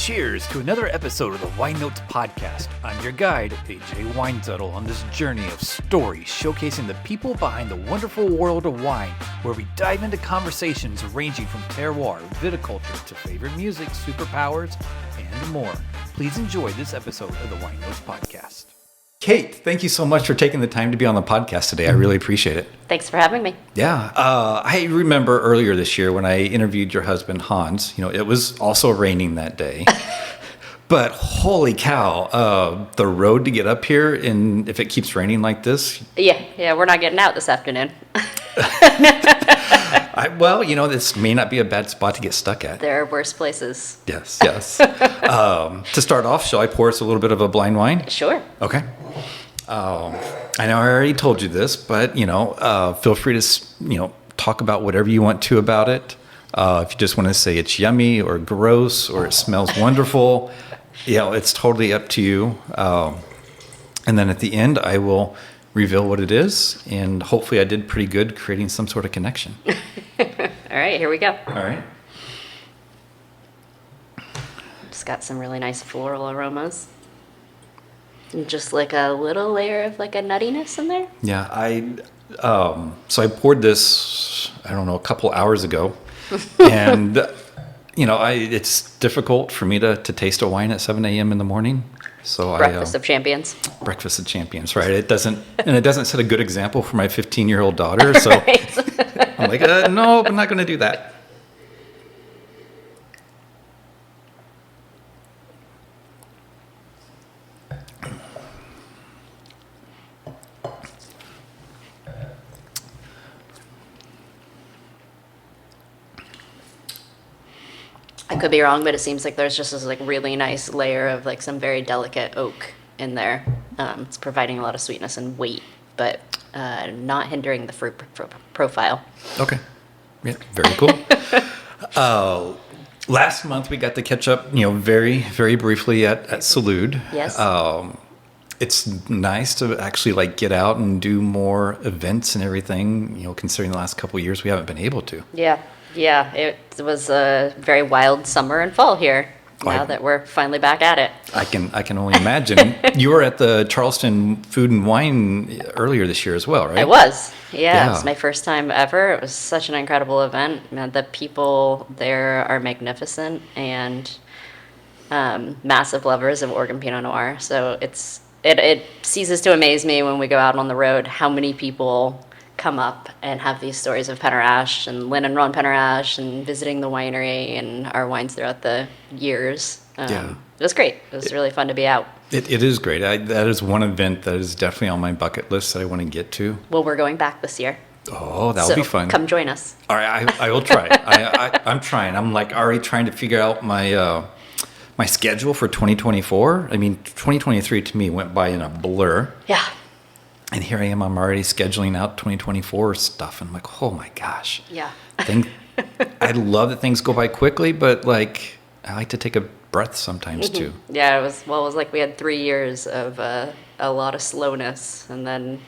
cheers to another episode of the Weinnotes podcast. I'm your guide, AJ Weinzettel, on this journey of stories showcasing the people behind the wonderful world of wine, where we dive into conversations ranging from terroir, viticulture, to favorite music, superpowers, and more. Please enjoy this episode of the Weinnotes podcast. Kate, thank you so much for taking the time to be on the podcast today. I really appreciate it. Thanks for having me. Yeah. I remember earlier this year when I interviewed your husband, Hans, it was also raining that day. But holy cow, the road to get up here, and if it keeps raining like this. Yeah, we're not getting out this afternoon. This may not be a bad spot to get stuck at. There are worse places. Yes. To start off, shall I pour us a little bit of a blind wine? Sure. Okay. I know I already told you this, but, feel free to, talk about whatever you want to about it. If you just want to say it's yummy or gross or it smells wonderful, it's totally up to you. And then at the end, I will reveal what it is, and hopefully I did pretty good creating some sort of connection. All right, here we go. All right. Just got some really nice floral aromas. And just like a little layer of like a nuttiness in there. Yeah, so I poured this, a couple hours ago, and it's difficult for me to taste a wine at 7 a.m. in the morning. So Breakfast of champions. Breakfast of champions, right? It doesn't set a good example for my 15-year-old daughter. So right. I'm like, no, I'm not going to do that. I could be wrong, but it seems like there's just this like really nice layer of like some very delicate oak in there. It's providing a lot of sweetness and weight, but not hindering the fruit profile. Okay. Yeah, very cool. Last month we got to catch up, very, very briefly at Salud. Yes. It's nice to actually get out and do more events and everything, considering the last couple of years we haven't been able to. Yeah, it was a very wild summer and fall here. Now that we're finally back at it. I can only imagine. You were at the Charleston Food and Wine earlier this year as well, right? I was. Yeah, it was my first time ever. It was such an incredible event. The people there are magnificent and massive lovers of Oregon Pinot Noir. So it ceases to amaze me when we go out on the road how many people come up and have these stories of Penner-Ash and Lynn and Ron Penner-Ash and visiting the winery and our wines throughout the years. It was great. It was really fun to be out. It is great. That is one event that is definitely on my bucket list that I want to get to. Well, we're going back this year. Oh, that'll be fun. Come join us. All right, I will try. I'm trying. I'm already trying to figure out my my schedule for 2024. 2023 to me went by in a blur. Yeah. And here I am, I'm already scheduling out 2024 stuff. And I'm like, oh my gosh. Yeah. I love that things go by quickly, but I like to take a breath sometimes too. Yeah, it was like we had 3 years of a lot of slowness. And then,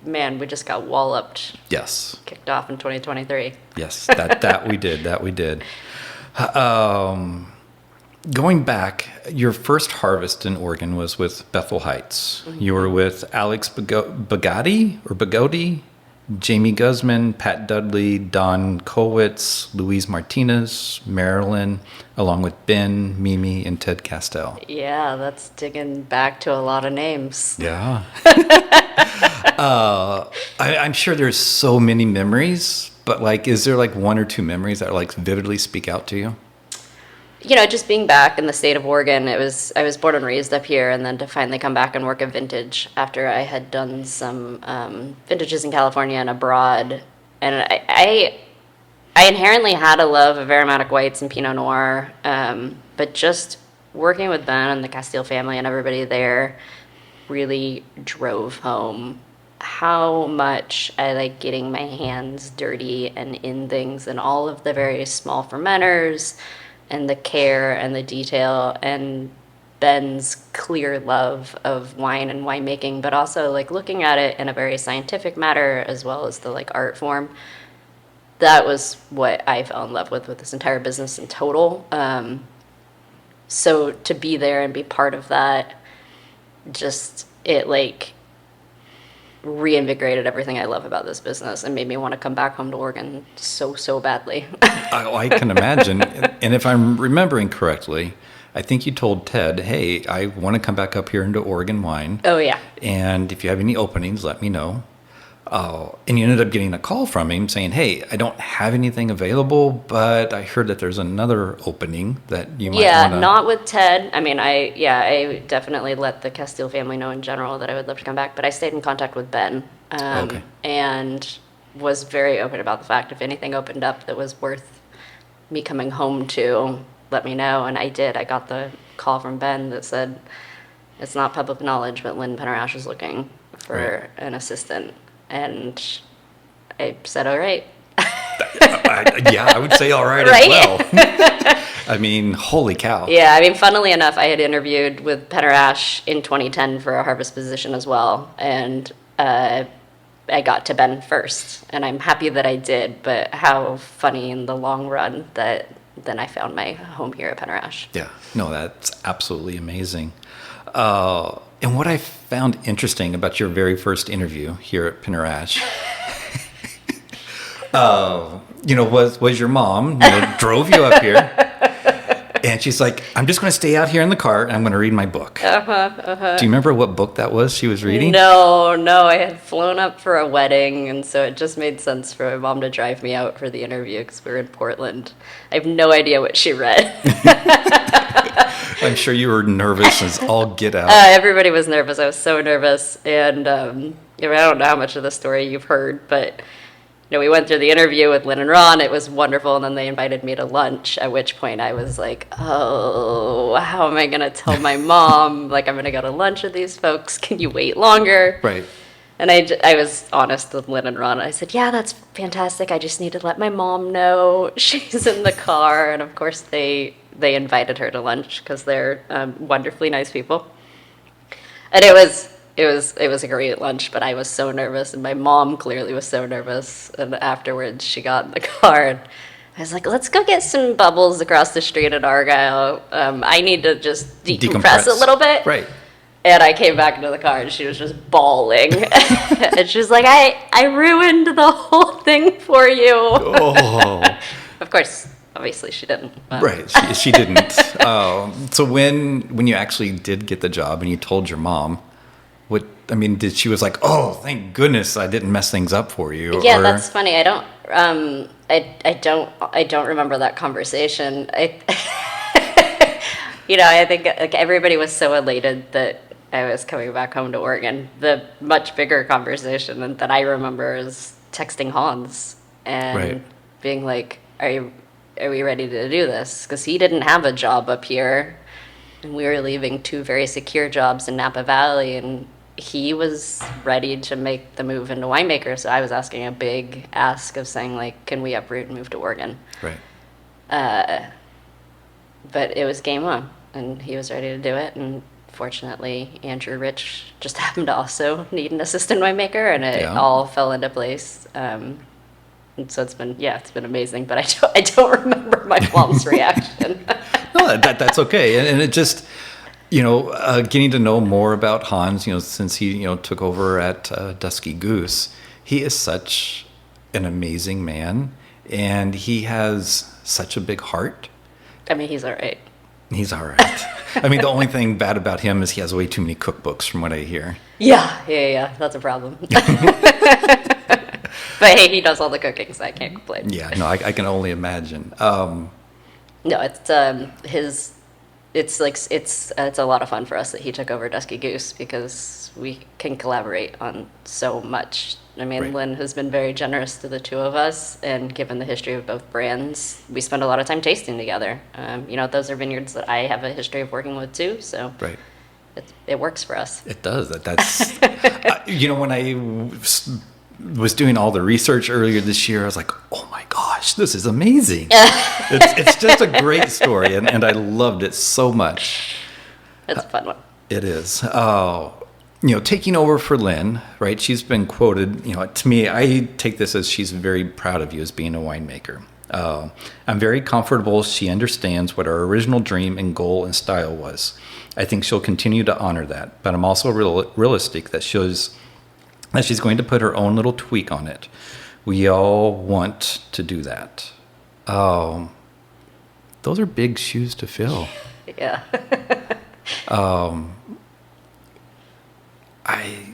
man, we just got walloped. Yes. Kicked off in 2023. Yes, that we did. Going back, your first harvest in Oregon was with Bethel Heights. Mm-hmm. You were with Alex Bagotti, Jamie Guzman, Pat Dudley, Don Kowitz, Louise Martinez, Marilyn, along with Ben, Mimi, and Ted Castell. Yeah, that's digging back to a lot of names. Yeah. I'm sure there's so many memories, but is there one or two memories that vividly speak out to you? Just being back in the state of Oregon, I was born and raised up here, and then to finally come back and work a vintage after I had done some vintages in California and abroad. And I inherently had a love of aromatic whites and Pinot Noir, but just working with Ben and the Castile family and everybody there really drove home how much I like getting my hands dirty and in things and all of the very small fermenters and the care and the detail and Ben's clear love of wine and winemaking, but also looking at it in a very scientific manner as well as the art form. That was what I fell in love with this entire business in total. So to be there and be part of that, just, it like reinvigorated everything I love about this business and made me want to come back home to Oregon so badly. I can imagine. And if I'm remembering correctly, I think you told Ted, hey, I want to come back up here into Oregon wine. Oh, yeah. And if you have any openings, let me know. And you ended up getting a call from him saying, hey, I don't have anything available, but I heard that there's another opening that you might want to... Yeah, not with Ted. I mean, I definitely let the Castile family know in general that I would love to come back, but I stayed in contact with Ben. Okay. And was very open about the fact if anything opened up that was worth me coming home to, let me know. And I did. I got the call from Ben that said, it's not public knowledge, but Lynn Penner-Ash is looking for an assistant. And I said, all right. I would say all right, as well. I mean, holy cow. Yeah, I mean, funnily enough, I had interviewed with Penner-Ash in 2010 for a harvest position as well. And I got to Ben first. And I'm happy that I did, but how funny in the long run that then I found my home here at Penner-Ash. Yeah, no, that's absolutely amazing. And what I found interesting about your very first interview here at Penner-Ash, was your mom, drove you up here, and she's like, I'm just going to stay out here in the car, and I'm going to read my book. Do you remember what book that was she was reading? No, I had flown up for a wedding, and so it just made sense for my mom to drive me out for the interview because we were in Portland. I have no idea what she read. I'm sure you were nervous as all get out. Everybody was nervous. I was so nervous. And I don't know how much of the story you've heard, but we went through the interview with Lynn and Ron. It was wonderful. And then they invited me to lunch, at which point I was like, oh, how am I going to tell my mom? Like, I'm going to go to lunch with these folks. Can you wait longer? Right. And I was honest with Lynn and Ron. I said, yeah, that's fantastic. I just need to let my mom know she's in the car. And, of course, they invited her to lunch because they're wonderfully nice people. And it was a great lunch, but I was so nervous, and my mom clearly was so nervous. And afterwards, she got in the car, and I was like, let's go get some bubbles across the street at Argyle. I need to just decompress a little bit. Right. And I came back into the car, and she was just bawling. And she was like, I ruined the whole thing for you. Oh. Of course, obviously she didn't. But. Right, she didn't. So when you actually did get the job and you told your mom, did she was like, oh, thank goodness I didn't mess things up for you? Yeah, that's funny. I don't remember that conversation. I think like everybody was so elated that I was coming back home to Oregon. The much bigger conversation that I remember is texting Hans and being like, are we ready to do this? Because he didn't have a job up here, and we were leaving 2 very secure jobs in Napa Valley, and he was ready to make the move into Winemaker. So I was asking a big ask of saying, like, can we uproot and move to Oregon? Right. But it was game on, and he was ready to do it. And fortunately, Andrew Rich just happened to also need an assistant winemaker, and it all fell into place. And so it's been amazing. But I don't remember my mom's reaction. No, that's okay. And it just, getting to know more about Hans, since he, took over at Dusky Goose, he is such an amazing man, and he has such a big heart. I mean, he's all right. He's all right. I mean, the only thing bad about him is he has way too many cookbooks, from what I hear. Yeah. That's a problem. But hey, he does all the cooking, so I can't complain. Yeah, no, I can only imagine. No, it's it's a lot of fun for us that he took over Dusky Goose because we can collaborate on so much. I mean, Lynn has been very generous to the two of us, and given the history of both brands, we spend a lot of time tasting together. Those are vineyards that I have a history of working with too, so it works for us. It does. That's when I was doing all the research earlier this year, I was like, oh my gosh, this is amazing. It's just a great story, and I loved it so much. It's a fun one. It is. Oh, taking over for Lynn, right? She's been quoted, to me, I take this as she's very proud of you as being a winemaker. I'm very comfortable she understands what our original dream and goal and style was. I think she'll continue to honor that, but I'm also realistic that she's going to put her own little tweak on it. We all want to do that. Those are big shoes to fill. Yeah. I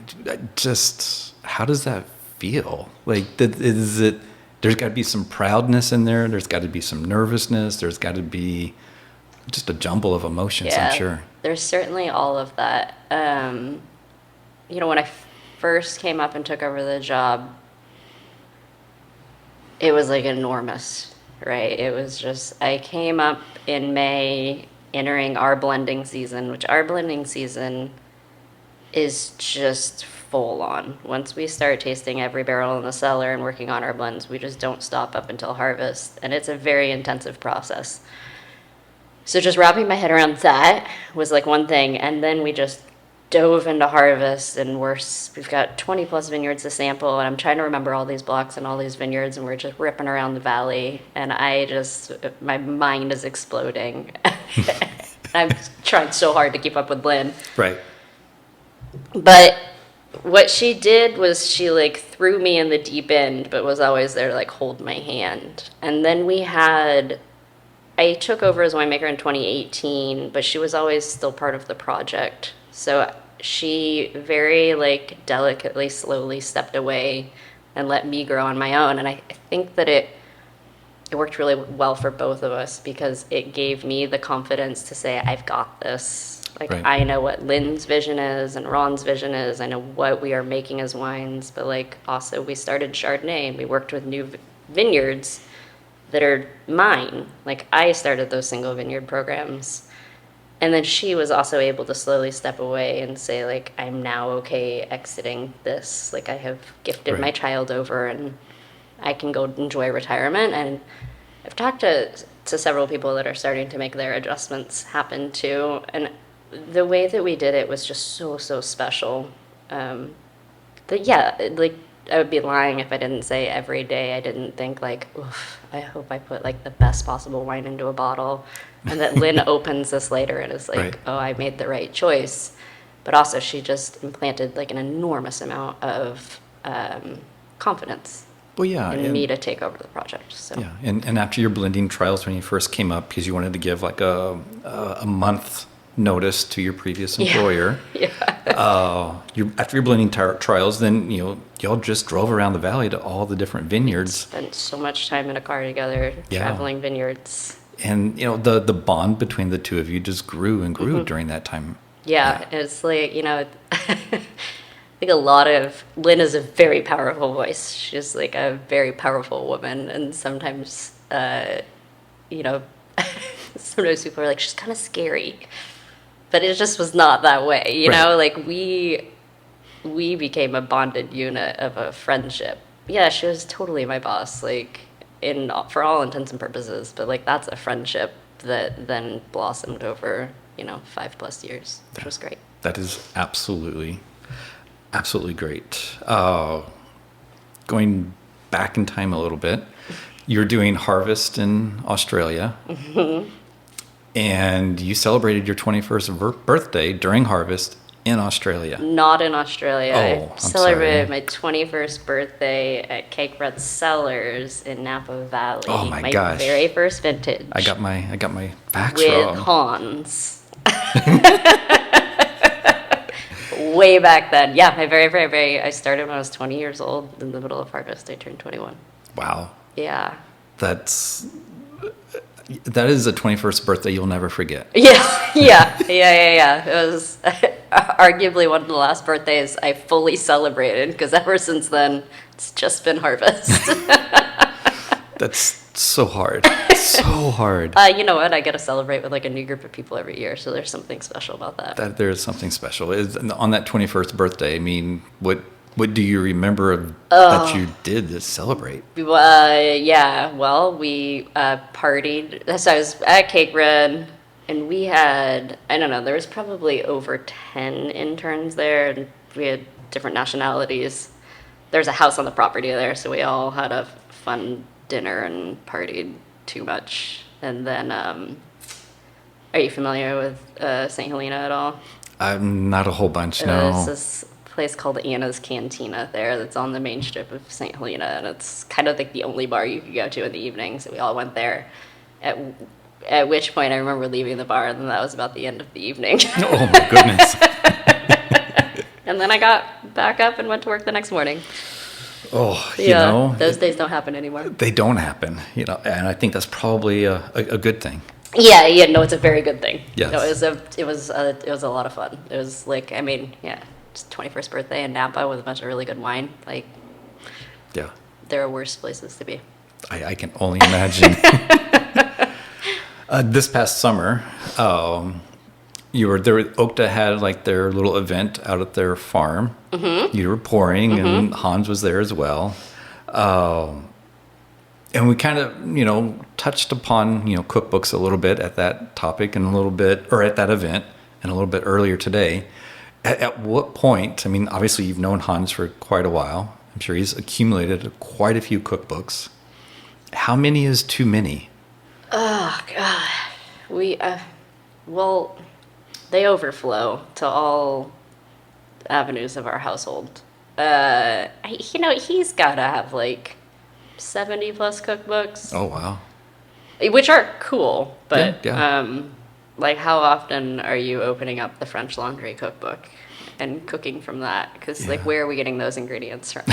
just, how does that feel? Like, is it, there's got to be some proudness in there. There's got to be some nervousness. There's got to be just a jumble of emotions, Yeah, I'm sure. There's certainly all of that. When I first came up and took over the job, it was like enormous, right? It was just, I came up in May entering our blending season, which our blending season is just full on. Once we start tasting every barrel in the cellar and working on our blends, we just don't stop up until harvest. And it's a very intensive process. So just wrapping my head around that was like one thing. And then we just dove into harvest, and we've got 20 plus vineyards to sample, and I'm trying to remember all these blocks and all these vineyards, and we're just ripping around the valley, and my mind is exploding. I'm trying so hard to keep up with Lynn. Right. But what she did was she like threw me in the deep end, but was always there to like hold my hand. And then I took over as winemaker in 2018, but she was always still part of the project. So she very like delicately, slowly stepped away and let me grow on my own. And I think that it worked really well for both of us, because it gave me the confidence to say, I've got this. Like, right. I know what Lynn's vision is and Ron's vision is. I know what we are making as wines, but like also we started Chardonnay and we worked with new vineyards that are mine. Like, I started those single vineyard programs. And then she was also able to slowly step away and say, like, I'm now okay exiting this. Like, I have gifted right. my child over and I can go enjoy retirement. And I've talked to several people that are starting to make their adjustments happen too. And the way that we did it was just so, so special. But yeah, like, I would be lying if I didn't say every day I didn't think like, oof, I hope I put like the best possible wine into a bottle. And that Lynn opens this later and is like, right. oh, I made the right choice. But also she just implanted like an enormous amount of confidence in me to take over the project. So. Yeah, and after your blending trials when you first came up, because you wanted to give like a month notice to your previous employer. Yeah. After your blending trials, then y'all just drove around the valley to all the different vineyards. Spent so much time in a car together, traveling vineyards. And the bond between the two of you just grew and grew during that time. Yeah, it's like I think Lynn is a very powerful voice. She's like a very powerful woman, and sometimes sometimes people are like, she's kind of scary. But it just was not that way, you know? Like, we became a bonded unit of a friendship. Yeah, she was totally my boss, like, for all intents and purposes. But, like, that's a friendship that then blossomed over, 5+ years, which was great. That is absolutely, absolutely great. Going back in time a little bit, you're doing harvest in Australia. Mm-hmm. And you celebrated your 21st birthday during harvest in Australia. Not in Australia. Oh, I celebrated my 21st birthday at Kate Ayres Cellars in Napa Valley. Oh my gosh. My very first vintage. I got my facts With wrong. Hans. Way back then. Yeah, my very, very, very, I started when I was 20 years old. In the middle of harvest, I turned 21. Wow. Yeah. That is a 21st birthday you'll never forget. Yeah. It was arguably one of the last birthdays I fully celebrated, because ever since then, it's just been harvest. That's so hard. So hard. You know what? I get to celebrate with like a new group of people every year, so there's something special about that. There's something special. On that 21st birthday, I mean, what do you remember that you did to celebrate? We partied. So I was at Cake Red, and we had, I don't know, there was probably over 10 interns there, and we had different nationalities. There's a house on the property there, so we all had a fun dinner and partied too much. And then, are you familiar with St. Helena at all? I'm not a whole bunch, no. There's this place called Anna's Cantina there that's on the main strip of St. Helena, and it's kind of like the only bar you could go to in the evening, so we all went there. At which point I remember leaving the bar, and then that was about the end of the evening. Oh my goodness. And then I got back up and went to work the next morning. Oh, you know. Those days don't happen anymore. They don't happen, you know, and I think that's probably a good thing. Yeah, no, it's a very good thing. Yes. No, it was a lot of fun. It was like, I mean, yeah, just 21st birthday in Napa with a bunch of really good wine. Like, yeah, there are worse places to be. I can only imagine. This past summer, you were there. Okta had like their little event out at their farm. Mm-hmm. You were pouring, mm-hmm. and Hans was there as well. And we kind of, you know, touched upon, you know, cookbooks a little bit at that topic and a little bit, or at that event, and a little bit earlier today. At what point, I mean, obviously you've known Hans for quite a while. I'm sure he's accumulated quite a few cookbooks. How many is too many? Oh, God. Well, they overflow to all avenues of our household. You know, he's got to have like 70 plus cookbooks. Oh, wow. Which are cool, but yeah. like, how often are you opening up the French Laundry cookbook and cooking from that? Because like, where are we getting those ingredients from?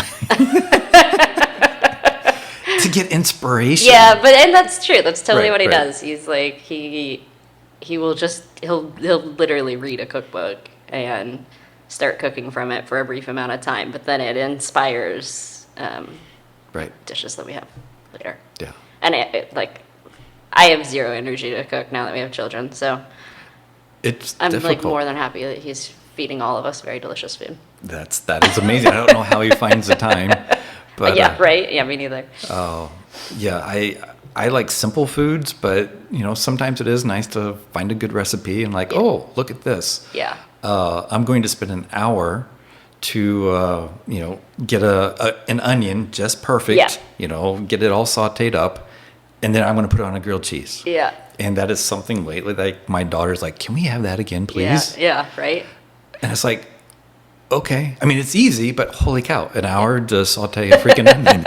To get inspiration. Yeah, and that's true. That's totally what he right. does. He's like, he'll literally read a cookbook and start cooking from it for a brief amount of time, but then it inspires dishes that we have later. Yeah. And like, I have zero energy to cook now that we have children, so I'm difficult. like more than happy that he's feeding all of us very delicious food. That is amazing. I don't know how he finds the time. But, yeah, right? Yeah, me neither. Oh, yeah. I like simple foods, but, you know, sometimes it is nice to find a good recipe and like, oh, look at this. Yeah. I'm going to spend an hour to, you know, get an onion just perfect, you know, get it all sauteed up, and then I'm going to put it on a grilled cheese. Yeah. And that is something lately, like, my daughter's like, can we have that again, please? Yeah, right? And it's like, okay. I mean, it's easy, but holy cow, an hour to saute a freaking onion.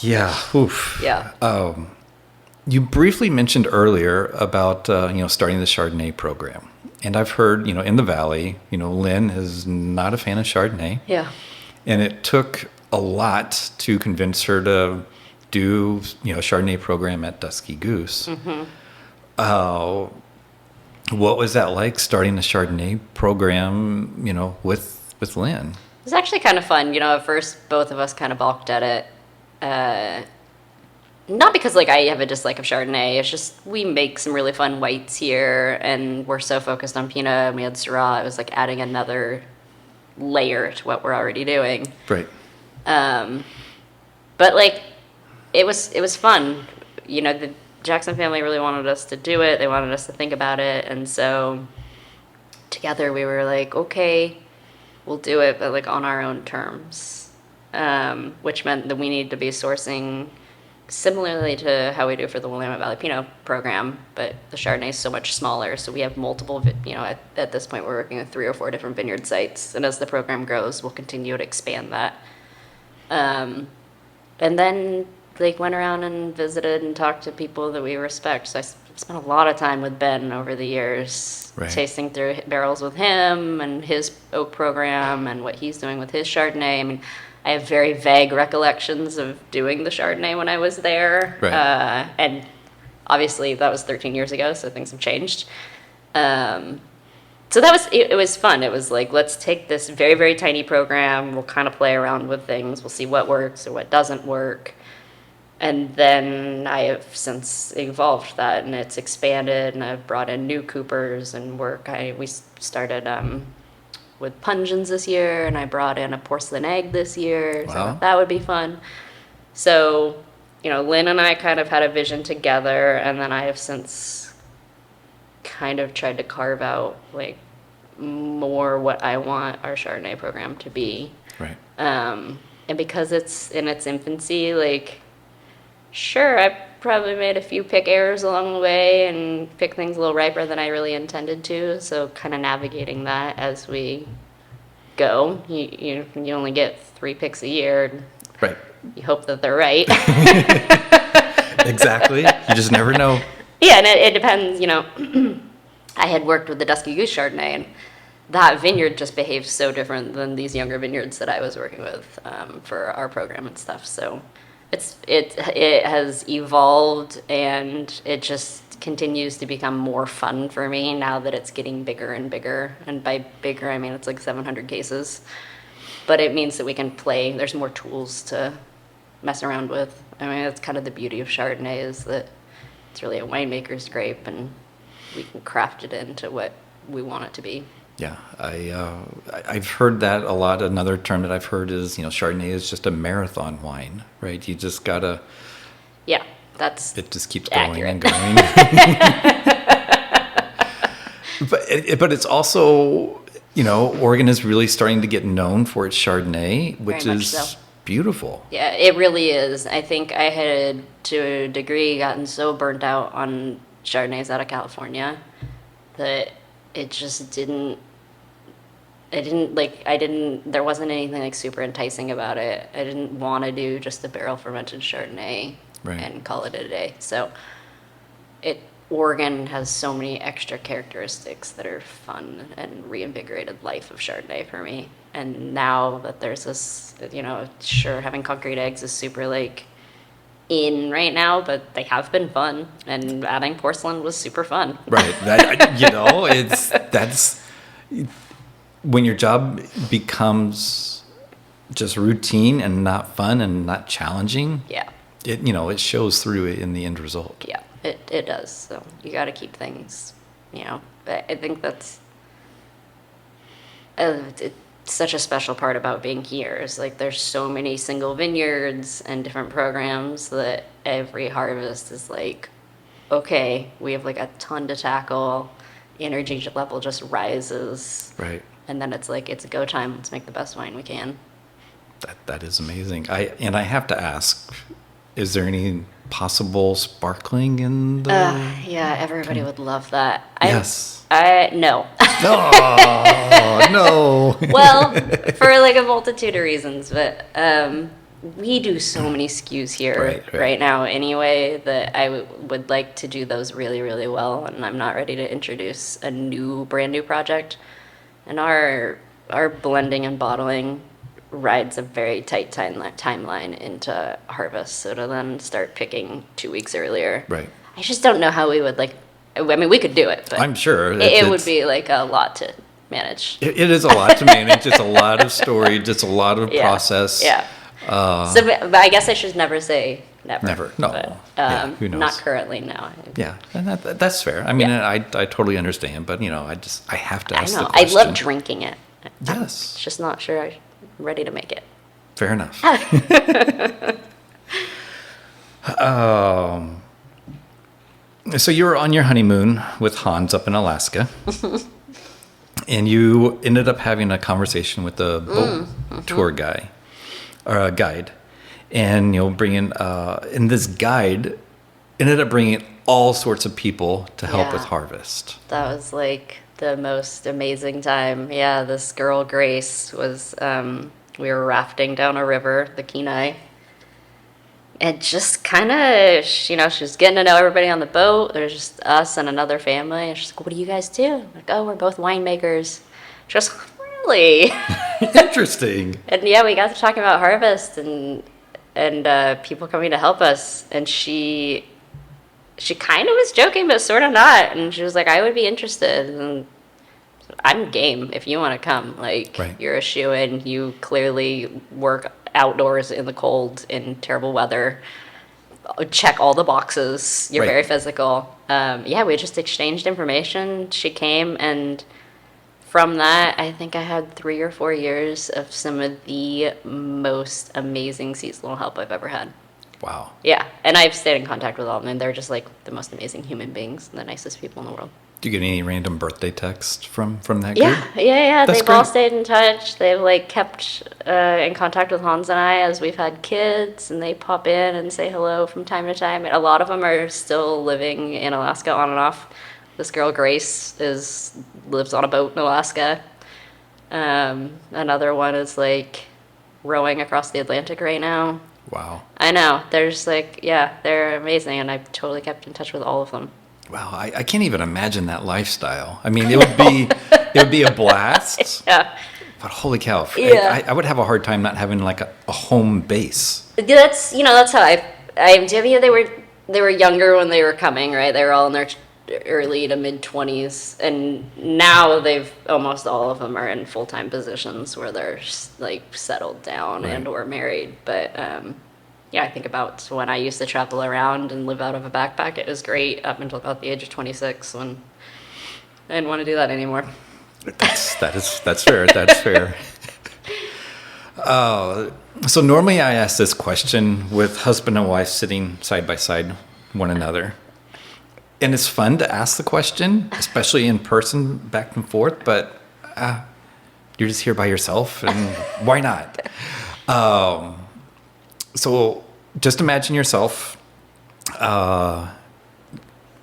Yeah. Oof. Yeah. You briefly mentioned earlier about, you know, starting the Chardonnay program. And I've heard, you know, in the Valley, you know, Lynn is not a fan of Chardonnay. Yeah. And it took a lot to convince her to do, you know, a Chardonnay program at Dusky Goose. Mm-hmm. What was that like, starting the Chardonnay program, you know, with Lynn? It was actually kind of fun. You know, at first, both of us kind of balked at it. Not because, like, I have a dislike of Chardonnay. It's just we make some really fun whites here, and we're so focused on Pinot, and we had Syrah. It was, like, adding another layer to what we're already doing. Right. But, like, it was fun. You know, the Jackson family really wanted us to do it. They wanted us to think about it. And so together we were like, okay, we'll do it, but like on our own terms, which meant that we need to be sourcing similarly to how we do for the Willamette Valley Pinot program, but the Chardonnay is so much smaller. So we have multiple, you know, at this point we're working with 3 or 4 different vineyard sites. And as the program grows, we'll continue to expand that. And then like went around and visited and talked to people that we respect. So I spent a lot of time with Ben over the years, tasting through barrels with him and his oak program and what he's doing with his Chardonnay. I mean, I have very vague recollections of doing the Chardonnay when I was there. Right. And obviously that was 13 years ago, so things have changed. So that was, it was fun. It was like, let's take this very, very tiny program. We'll kind of play around with things. We'll see what works or what doesn't work. And then I have since evolved that, and it's expanded, and I've brought in new coopers and work. We started with pungeons this year, and I brought in a porcelain egg this year. Wow. So I thought that would be fun. So, you know, Lynn and I kind of had a vision together, and then I have since kind of tried to carve out like more what I want our Chardonnay program to be. Right. And because it's in its infancy, like, sure, I probably made a few pick errors along the way and picked things a little riper than I really intended to. So kind of navigating that as we go. You only get 3 picks a year. Right. You hope that they're right. Exactly. You just never know. Yeah, and it depends, I had worked with the Dusky Goose Chardonnay, and that vineyard just behaves so different than these younger vineyards that I was working with for our program and stuff. So it has evolved, and it just continues to become more fun for me now that it's getting bigger and bigger. And by bigger, I mean it's like 700 cases. But it means that we can play. There's more tools to mess around with. I mean, that's kind of the beauty of Chardonnay, is that it's really a winemaker's grape, and we can craft it into what we want it to be. Yeah, I've heard that a lot. Another term that I've heard is, Chardonnay is just a marathon wine, right? You just gotta. Yeah, it just keeps accurate. going and going. but it's also, Oregon is really starting to get known for its Chardonnay, which is so. Beautiful. Yeah, it really is. I think I had, to a degree, gotten so burnt out on Chardonnays out of California that it just didn't, there wasn't anything like super enticing about it. I didn't want to do just a barrel fermented Chardonnay and call it a day. So Oregon has so many extra characteristics that are fun and reinvigorated life of Chardonnay for me. And now that there's this, sure, having concrete eggs is super in right now, but they have been fun, and adding porcelain was super fun. Right. That's when your job becomes just routine and not fun and not challenging. Yeah. It shows through in the end result. Yeah, it does. So you got to keep things, I think that's it's such a special part about being here. Is there's so many single vineyards and different programs that every harvest is okay, we have a ton to tackle. Energy level just rises. Right. And then it's it's go time. Let's make the best wine we can. That is amazing. I have to ask, is there any possible sparkling in the... Yeah, everybody would love that. Yes. No. Oh, no. Well, for a multitude of reasons, but we do so many SKUs here right now anyway that I would like to do those really, really well, and I'm not ready to introduce a brand new project. And our blending and bottling rides a very tight timeline into harvest, so to then start picking 2 weeks earlier. Right. I just don't know how we would we could do it, but I'm sure it would be a lot to manage. It is a lot to manage. It's a lot of storage. It's a lot of process. Yeah. But I guess I should never say never. Never. No. But, who knows? Not currently, no. Yeah, and that's fair. I mean, I totally understand, but I have to ask the I question. love drinking it. Yes. I'm just not sure I'm ready to make it. Fair enough. So you were on your honeymoon with Hans up in Alaska, and you ended up having a conversation with the boat tour guy, or a guide, and bringing and this guide ended up bringing all sorts of people to help with harvest. That was the most amazing time. Yeah, this girl Grace was. We were rafting down a river, the Kenai. And just kind of, she was getting to know everybody on the boat. There's just us and another family. And she's like, what do you guys do? Oh, we're both winemakers. Just really? Interesting. And yeah, we got to talking about harvest and people coming to help us. And she kind of was joking, but sort of not. And she was like, I would be interested. And I'm game if you want to come. You're a shoo-in. You clearly work outdoors in the cold in terrible weather, check all the boxes, you're very physical. We just exchanged information. She came, and from that I think I had 3 or 4 years of some of the most amazing seasonal help I've ever had. Wow. Yeah, and I've stayed in contact with all of them, and they're just the most amazing human beings and the nicest people in the world. Do you get any random birthday text from that Yeah, group? yeah. That's They've all great. stayed in touch. They've like kept in contact with Hans and I as we've had kids, and they pop in and say hello from time to time. And a lot of them are still living in Alaska on and off. This girl Grace lives on a boat in Alaska. Another one is like rowing across the Atlantic right now. Wow. I know. There's like, yeah, they're amazing, and I've totally kept in touch with all of them. Wow, I can't even imagine that lifestyle. I mean, it would be a blast. Yeah. But holy cow, Yeah. I would have a hard time not having like a home base. That's that's how they were younger when they were coming, right? They were all in their early to mid 20s, and now they've almost all of them are in full-time positions where they're like settled down Right. and or married. But yeah, I think about when I used to travel around and live out of a backpack. It was great up until about the age of 26 when I didn't want to do that anymore. That's fair. That's fair. So normally I ask this question with husband and wife sitting side by side one another. And it's fun to ask the question, especially in person, back and forth, but you're just here by yourself, and why not? So just imagine yourself,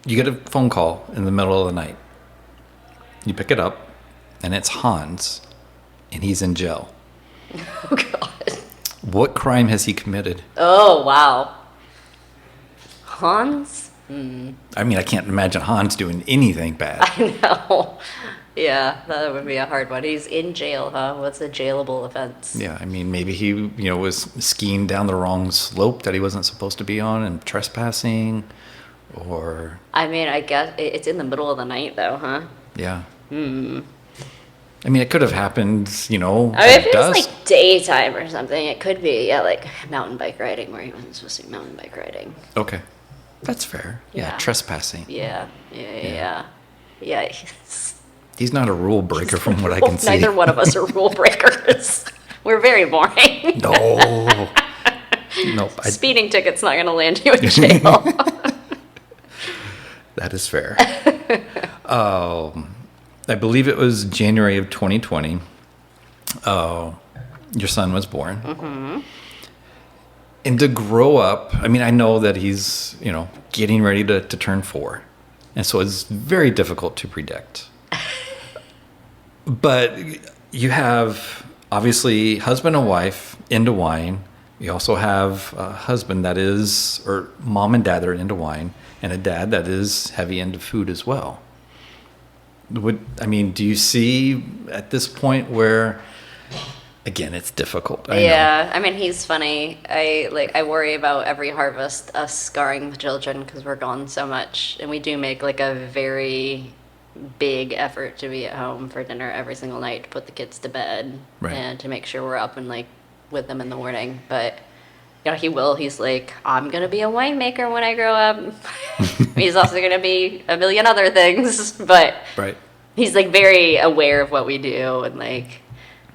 you get a phone call in the middle of the night. You pick it up, and it's Hans, and he's in jail. Oh, God. What crime has he committed? Oh, wow. Hans? I mean, I can't imagine Hans doing anything bad. I know. Yeah, that would be a hard one. He's in jail, huh? What's a jailable offense? Yeah, I mean, maybe he, was skiing down the wrong slope that he wasn't supposed to be on and trespassing, or... I mean, I guess it's in the middle of the night, though, huh? Yeah. I mean, it could have happened, I mean, at if it was dusk. like daytime or something, it could be, yeah, like mountain bike riding where he wasn't supposed to be mountain bike riding. Okay. That's fair. Yeah, Yeah. Trespassing. Yeah. Yeah. He's not a rule breaker from what I can see. Neither one of us are rule breakers. We're very boring. No. Nope. Speeding ticket's not going to land you in jail. That is fair. I believe it was January of 2020. Your son was born. Mm-hmm. And to grow up, I mean, I know that he's, getting ready to turn 4. And so it's very difficult to predict. But you have, obviously, husband and wife into wine. You also have a husband that is, or mom and dad that are into wine, and a dad that is heavy into food as well. Do you see at this point where, again, it's difficult? I know. I mean, he's funny. I worry about every harvest us scarring the children because we're gone so much, and we do make like a very big effort to be at home for dinner every single night to put the kids to bed Right. and to make sure we're up and like with them in the morning. But he's like, I'm gonna be a winemaker when I grow up. He's also gonna be a million other things, but Right. he's like very aware of what we do, and like,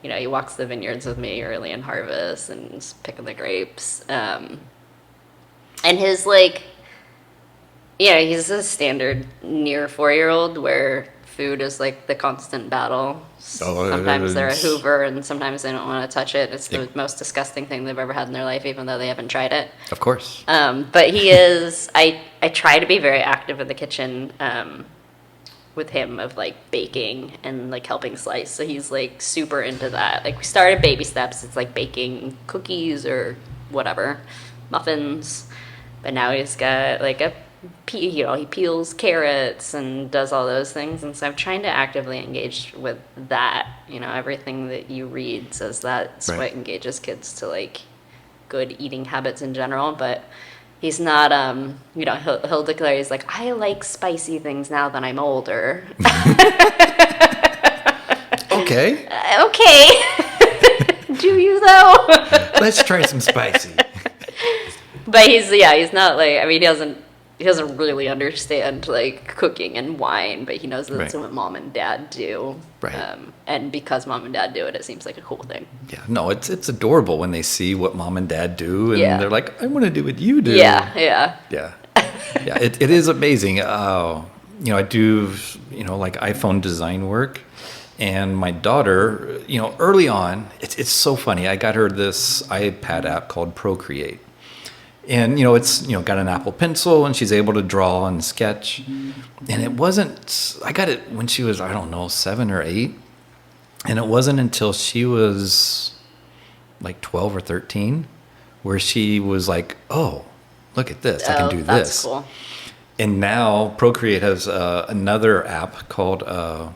he walks the vineyards with me early in harvest and is picking the grapes. And his like, he's a standard near 4-year-old where food is like the constant battle. Sometimes they're a Hoover and sometimes they don't want to touch it. It's the most disgusting thing they've ever had in their life, even though they haven't tried it. Of course. But he is, I try to be very active in the kitchen with him of like baking and like helping slice. So he's like super into that. Like we started baby steps. It's like baking cookies or whatever, muffins. But now he's got like he peels carrots and does all those things. And so I'm trying to actively engage with that. Everything that you read says that's Right. what engages kids to like good eating habits in general. But he's not, he'll declare, he's like, I like spicy things now that I'm older. Okay. Okay. Do you though? Let's try some spicy. But he's not like, he doesn't really understand like cooking and wine, but he knows that's Right. what mom and dad do. Right. And because mom and dad do it, it seems like a cool thing. Yeah, no, it's adorable when they see what mom and dad do, and Yeah. they're like, I want to do what you do. Yeah. Yeah. Yeah, it is amazing. I do, like iPhone design work. And my daughter, early on, it's so funny. I got her this iPad app called Procreate. And, it's, got an Apple Pencil and she's able to draw and sketch. And I got it when she was, I don't know, 7 or 8. And it wasn't until she was like 12 or 13 where she was like, oh, look at this. I can do that's this. Cool. And now Procreate has another app called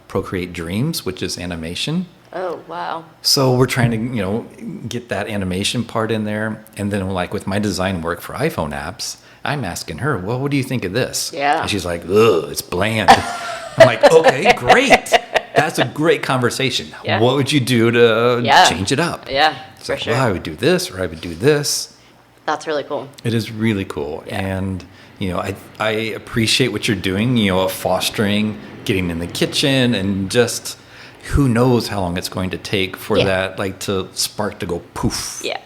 Procreate Dreams, which is animation. Oh, wow. So we're trying to, get that animation part in there. And then like with my design work for iPhone apps, I'm asking her, well, what do you think of this? Yeah. And she's like, ugh, it's bland. I'm like, okay, great. That's a great conversation. Yeah. What would you do to change it up? Yeah, for sure. Well, I would do this or I would do this. That's really cool. It is really cool. Yeah. And, I appreciate what you're doing, fostering, getting in the kitchen, and just who knows how long it's going to take for that, like, to spark to go poof. Yeah.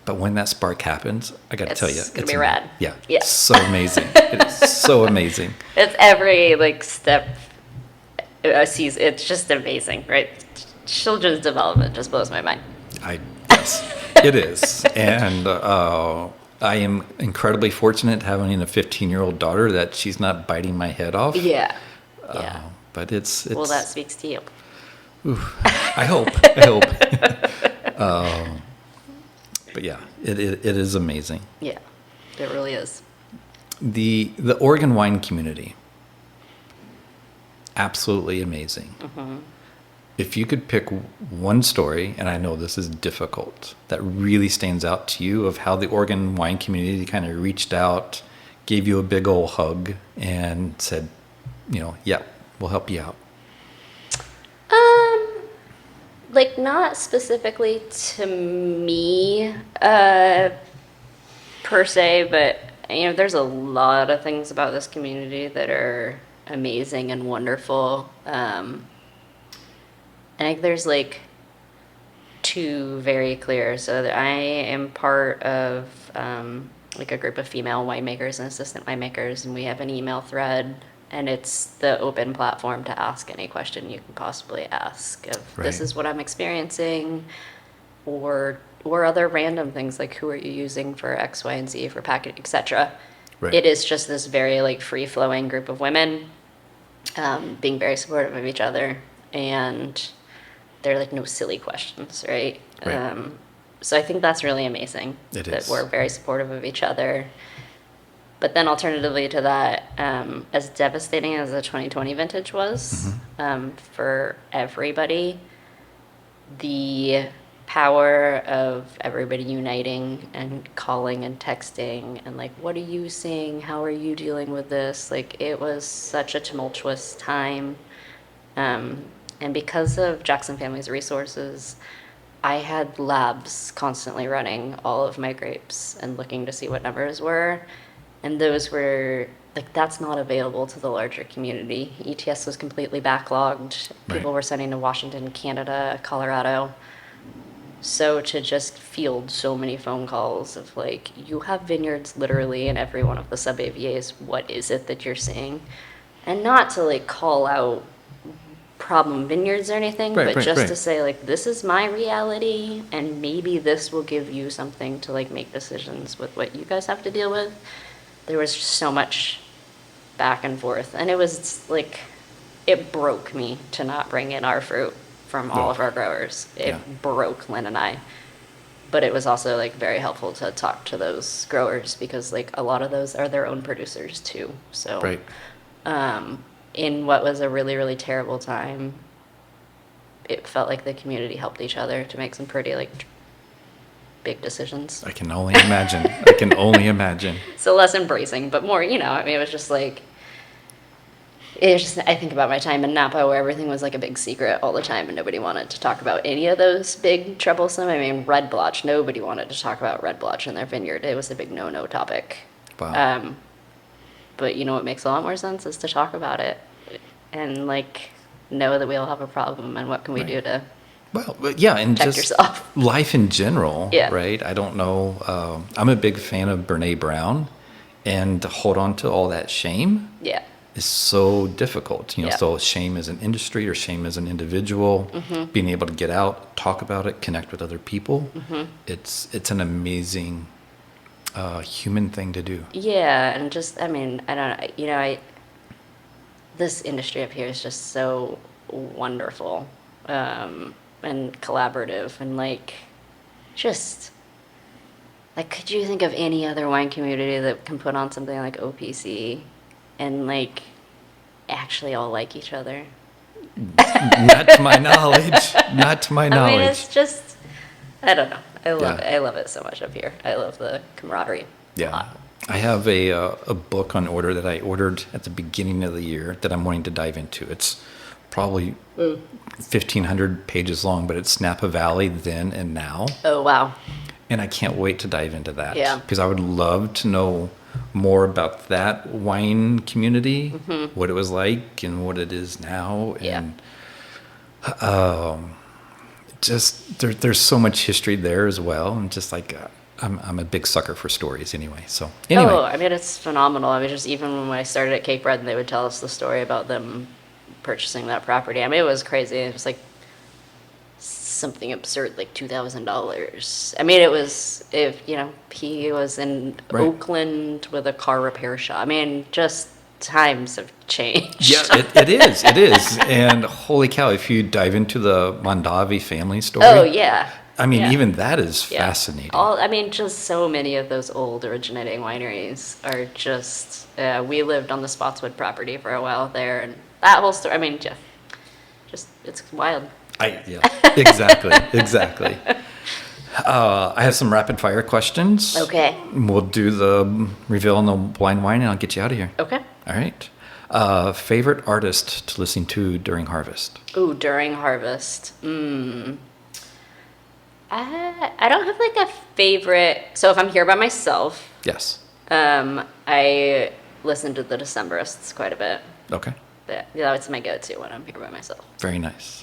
But when that spark happens, I got to tell you, it's going to be rad. Yeah. Yeah. It's so amazing. It is so amazing. It's every, step sees. It's just amazing, right? Children's development just blows my mind. Yes, it is. And, I am incredibly fortunate having a 15-year-old daughter that she's not biting my head off. Yeah. But it's well, that speaks to you. I hope. But yeah, it is amazing. Yeah, it really is. The Oregon wine community, absolutely amazing. Mm-hmm. If you could pick one story, and I know this is difficult, that really stands out to you of how the Oregon wine community kind of reached out, gave you a big old hug, and said, yeah, we'll help you out. Not specifically to me, per se, but, there's a lot of things about this community that are amazing and wonderful. I think there's two very clear. So that I am part of a group of female winemakers and assistant winemakers, and we have an email thread, and it's the open platform to ask any question you can possibly ask. This is what I'm experiencing, or other random things like who are you using for X, Y, and Z for packaging, etc. Right. It is just this very free flowing group of women, being very supportive of each other, and there are no silly questions, right? So I think that's really amazing. It is. That we're very supportive of each other. But then alternatively to that, as devastating as the 2020 vintage was, for everybody, the power of everybody uniting and calling and texting and what are you seeing? How are you dealing with this? It was such a tumultuous time. And because of Jackson Family's resources, I had labs constantly running all of my grapes and looking to see what numbers were. And those were, that's not available to the larger community. ETS was completely backlogged. People were sending to Washington, Canada, Colorado. So to just field so many phone calls of you have vineyards literally in every one of the sub-AVAs. What is it that you're seeing? And not to call out problem vineyards or anything, but just to say this is my reality, and maybe this will give you something to make decisions with what you guys have to deal with. There was just so much back and forth, and it was it broke me to not bring in our fruit from all of our growers. It broke Lynn and I, but it was also very helpful to talk to those growers because a lot of those are their own producers too. So in what was a really, really terrible time, it felt like the community helped each other to make some pretty big decisions. I can only imagine. I can only imagine. So less embracing, but more, it was just I think about my time in Napa where everything was a big secret all the time and nobody wanted to talk about any of those big troublesome. Red blotch, nobody wanted to talk about red blotch in their vineyard. It was a big no-no topic. Wow. But what makes a lot more sense is to talk about it and know that we all have a problem and what can we do to and protect just yourself. Life in general, Yeah. right? I don't know. I'm a big fan of Brene Brown and to hold on to all that shame. Yeah. is so difficult. Yeah. So shame as an industry or shame as an individual, being able to get out, talk about it, connect with other people. It's an amazing human thing to do. Yeah, and just, I mean, I don't know, this industry up here is just so wonderful, and collaborative, and just, could you think of any other wine community that can put on something like OPC and, actually all like each other? Not to my knowledge. Not to my knowledge. I mean, it's just, I don't know. I love it. I love it so much up here. I love the camaraderie. Yeah. I have a book on order that I ordered at the beginning of the year that I'm wanting to dive into. It's probably 1,500 pages long, but it's Napa Valley then and now. Oh, wow. And I can't wait to dive into that. Yeah. Because I would love to know more about that wine community, what it was like and what it is now. And just there's so much history there as well. And just I'm a big sucker for stories anyway. So anyway. Oh, I mean, it's phenomenal. I mean, just even when I started at Cape Bread and they would tell us the story about them purchasing that property. I mean, it was crazy. It was something absurd, $2,000. I mean, it was, he was in Oakland with a car repair shop. I mean, just times have changed. Yeah, it is. And holy cow, if you dive into the Mondavi family story. Oh, yeah. I mean, even that is fascinating. Just so many of those old originating wineries are just, we lived on the Spotswood property for a while there, and that whole story, I mean, just, it's wild. Exactly. I have some rapid fire questions. Okay. We'll do the reveal on the blind wine and I'll get you out of here. Okay. All right. Favorite artist to listen to during harvest? Ooh, during harvest. I don't have a favorite. So if I'm here by myself. Yes. I listen to the Decemberists quite a bit. Okay. Yeah, that's my go-to when I'm here by myself. Very nice.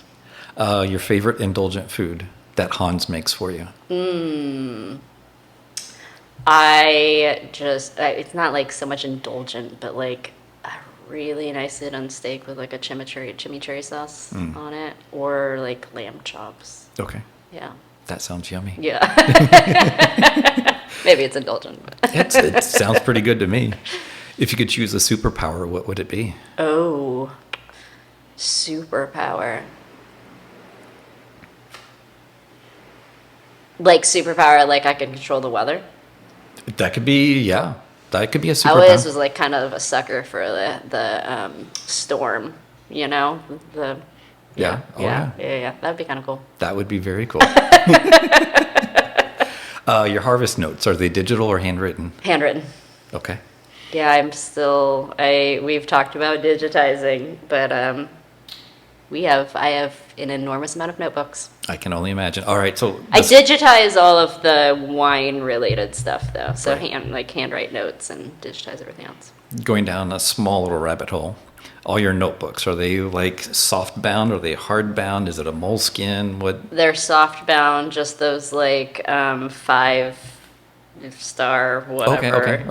Your favorite indulgent food that Hans makes for you? It's not so much indulgent, but a really nice sit-on steak with a chimichurri sauce on it, or lamb chops. Okay. Yeah. That sounds yummy. Yeah. Maybe it's indulgent. It sounds pretty good to me. If you could choose a superpower, what would it be? Oh, superpower. Superpower, I can control the weather? That could be, that could be a superpower. I always was kind of a sucker for the storm, Yeah. That'd be kind of cool. That would be very cool. Your harvest notes, are they digital or handwritten? Handwritten. Okay. Yeah, we've talked about digitizing, but I have an enormous amount of notebooks. I can only imagine. All right, so I digitize all of the wine-related stuff, though. So handwrite notes and digitize everything else. Going down a small little rabbit hole, all your notebooks, are they soft bound? Are they hard bound? Is it a moleskin? What? They're soft bound, just those 5-star whatever. Okay.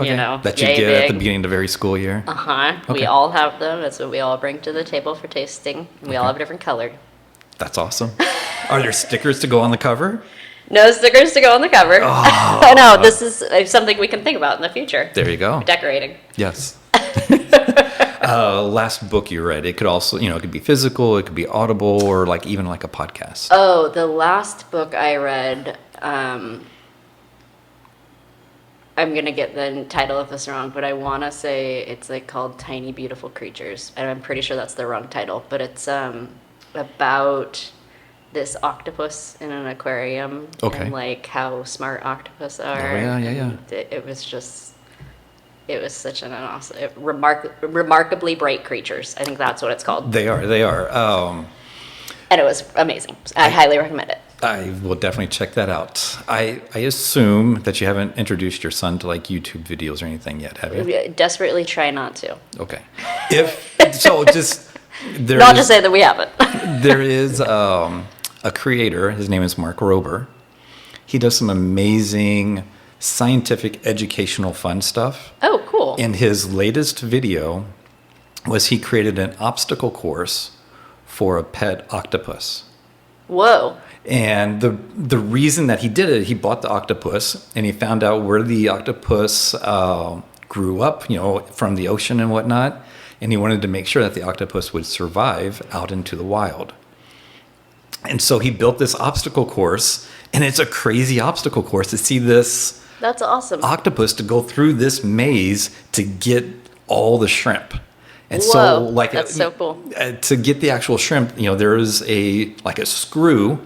That you get at the beginning of every school year. Okay. We all have them. That's what we all bring to the table for tasting. We all have a different color. That's awesome. Are there stickers to go on the cover? No stickers to go on the cover. Oh. No, this is something we can think about in the future. There you go. Decorating. Yes. Last book you read. It could also, it could be physical, it could be audible, or even a podcast. Oh, the last book I read, I'm going to get the title of this wrong, but I want to say it's called Tiny Beautiful Creatures. And I'm pretty sure that's the wrong title, but it's about this octopus in an aquarium. Okay. And how smart octopus are. Oh, yeah. And it was such an awesome, remarkably bright creatures. I think that's what it's called. They are. And it was amazing. I highly recommend it. I will definitely check that out. I assume that you haven't introduced your son to YouTube videos or anything yet, have you? Desperately try not to. Okay. Not to say that we haven't. There is a creator. His name is Mark Rober. He does some amazing scientific, educational, fun stuff. Oh, cool. In his latest video, was he created an obstacle course for a pet octopus. Whoa. And the reason that he did it, he bought the octopus and he found out where the octopus grew up, from the ocean and whatnot. And he wanted to make sure that the octopus would survive out into the wild. And so he built this obstacle course, and it's a crazy obstacle course to see this. That's awesome. Octopus to go through this maze to get all the shrimp. And Whoa, so that's so cool. To get the actual shrimp, there is a screw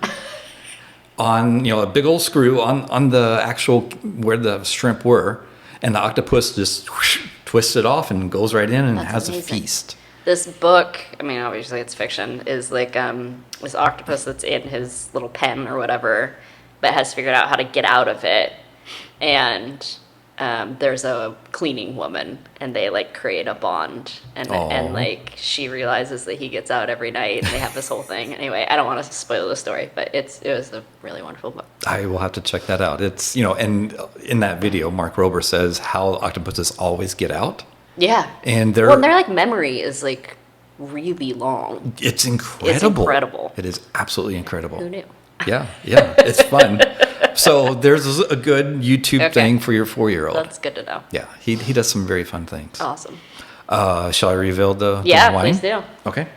on, a big old screw on the actual where the shrimp were, and the octopus just twists it off and goes right in and has amazing. A feast. This book, obviously it's fiction, is like this octopus that's in his little pen or whatever, but has figured out how to get out of it. And there's a cleaning woman, and they create a bond, and she realizes that he gets out every night, and they have this whole thing. Anyway, I don't want to spoil the story, but it was a really wonderful book. I will have to check that out. It's and in that video, Mark Rober says how octopuses always get out. Yeah, and their memory is really long. It's incredible. It's incredible. It is absolutely incredible. Who knew? Yeah, it's fun. So there's a good YouTube thing for your 4-year-old. That's good to know. Yeah, he does some very fun things. Awesome. Shall I reveal the wine? Please do. Okay.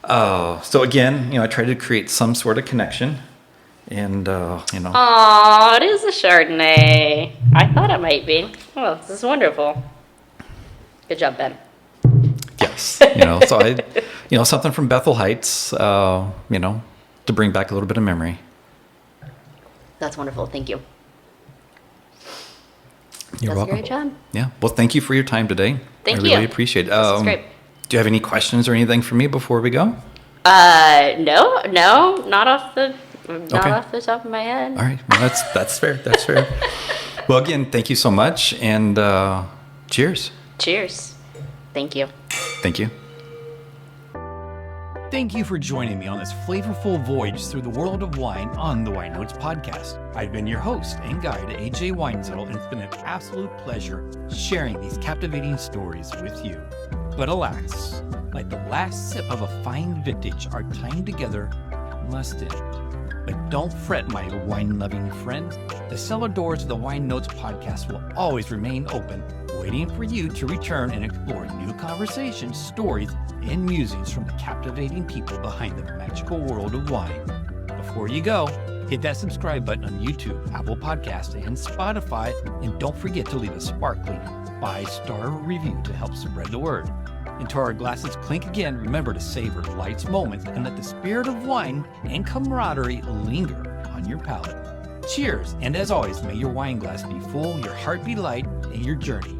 So again, I try to create some sort of connection, and Aw, it is a Chardonnay. I thought it might be. Oh, this is wonderful. Good job, Ben. Yes. So I, something from Bethel Heights, to bring back a little bit of memory. That's wonderful. Thank you. You're welcome. A great job. Yeah. Well, thank you for your time today. Thank you. I really appreciate it. This is great. Do you have any questions or anything for me before we go? No, not off the top of my head. All right. Well, that's fair. That's fair. Well, again, thank you so much, and cheers. Cheers. Thank you. Thank you. Thank you for joining me on this flavorful voyage through the world of wine on the Weinnotes podcast. I've been your host and guide, AJ Wine Cellars, and it's been an absolute pleasure sharing these captivating stories with you. But alas, like the last sip of a fine vintage, our time together must end. But don't fret, my wine-loving friends. The cellar doors of the Weinnotes podcast will always remain open, waiting for you to return and explore new conversations, stories, and musings from the captivating people behind the magical world of wine. Before you go, hit that subscribe button on YouTube, Apple Podcasts, and Spotify, and don't forget to leave a sparkling 5-star review to help spread the word. Until our glasses clink again, remember to savor life's moments and let the spirit of wine and camaraderie linger on your palate. Cheers, and as always, may your wine glass be full, your heart be light, and your journey